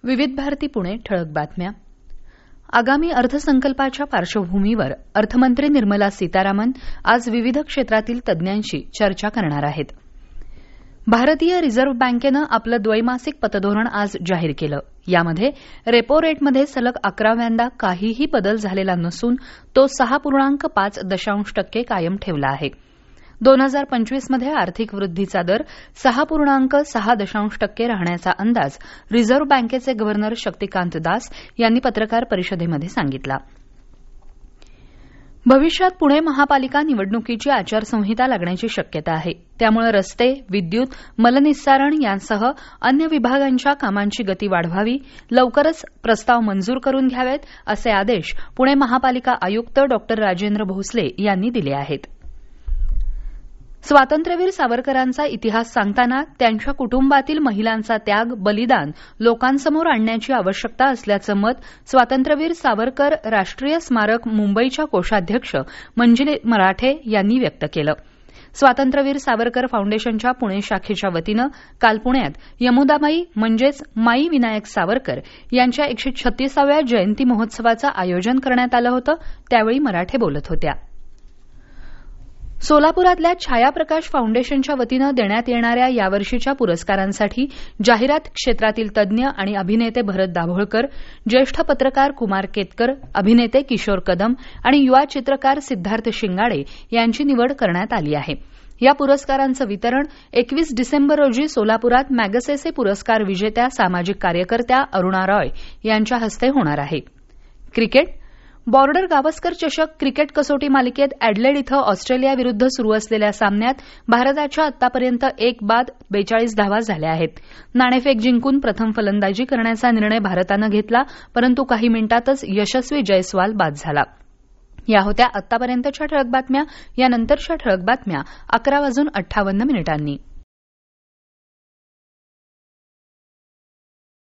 विविध भारती पुणे ठळक बातम्या. आगामी अर्थसंकल्पाच्या पार्श्वभूमीवर अर्थमंत्री निर्मला सीतारामन आज विविध क्षेत्रातील तज्ज्ञांशी चर्चा करणार आहेत. भारतीय रिझर्व्ह बँकेनं आपलं द्वैमासिक पतधोरण आज जाहीर केलं. यामध्ये रेपो रेटमध्ये सलग 11व्यांदा काहीही बदल झालेला नसून तो 6.5% कायम ठेवला आहे. 2025 मध्ये आर्थिक वृद्धीचा दर 6.6% राहण्याचा अंदाज रिझर्व्ह बँकेचे गव्हर्नर शक्तिकांत दास यांनी पत्रकार परिषदेमध्ये सांगितला. भविष्यात पुणे महापालिका निवडणुकीची आचारसंहिता लागण्याची शक्यता आहे. त्यामुळे रस्ते, विद्युत, मलनिस्सारण यांसह अन्य विभागांच्या कामांची गती वाढवावी, लवकरच प्रस्ताव मंजूर करून घ्यावेत असे आदेश पुणे महापालिका आयुक्त डॉ. राजेंद्र भोसले यांनी दिले आहेत. स्वातंत्र्यवीर सावरकरांचा इतिहास सांगताना त्यांच्या कुटुंबातील महिलांचा त्याग, बलिदान लोकांसमोर आणण्याची आवश्यकता असल्याचं मत स्वातंत्र्यवीर सावरकर राष्ट्रीय स्मारक मुंबईच्या कोषाध्यक्ष मंजिरी मराठे यांनी व्यक्त केलं. स्वातंत्र्यवीर सावरकर फाउंडेशनच्या पुणे शाखेच्या वतीनं काल पुण्यात यमुनाबाई म्हणजेच माई विनायक सावरकर यांच्या 136व्या जयंती महोत्सवाचं आयोजन करण्यात आलं होतं. त्यावेळी मराठे बोलत होत्या. सोलापुरातल्या छायाप्रकाश फाउंडेशनच्या वतीनं देण्यात येणाऱ्या यावर्षीच्या पुरस्कारांसाठी जाहिरात क्षेत्रातील तज्ज्ञ आणि अभिनेते भरत दाभोळकर, ज्येष्ठ पत्रकार कुमार केतकर, अभिनेते किशोर कदम आणि युवा चित्रकार सिद्धार्थ शिंगाडे यांची निवड करण्यात आली आहे. या पुरस्कारांचं वितरण 21 डिसेंबर रोजी सोलापुरात मॅगसेसे पुरस्कार विजेत्या सामाजिक कार्यकर्त्या अरुणा रॉय यांच्या हस्ते होणार आहे. क्रिकेट बॉर्डर गावस्कर चषक क्रिकेट कसोटी मालिकेत अॅडलेड इथं ऑस्ट्रेलियाविरुद्ध सुरू असलेल्या सामन्यात भारताच्या आतापर्यंत 1 बाद 42 धावा झाल्या आहेत. नाणेफेक जिंकून प्रथम फलंदाजी करण्याचा निर्णय भारतानं घेतला, परंतु काही मिनिटातच यशस्वी जयस्वाल बाद झाला. या होत्या आतापर्यंतच्या ठळक बातम्या. यानंतरच्या ठळक बातम्या 11:58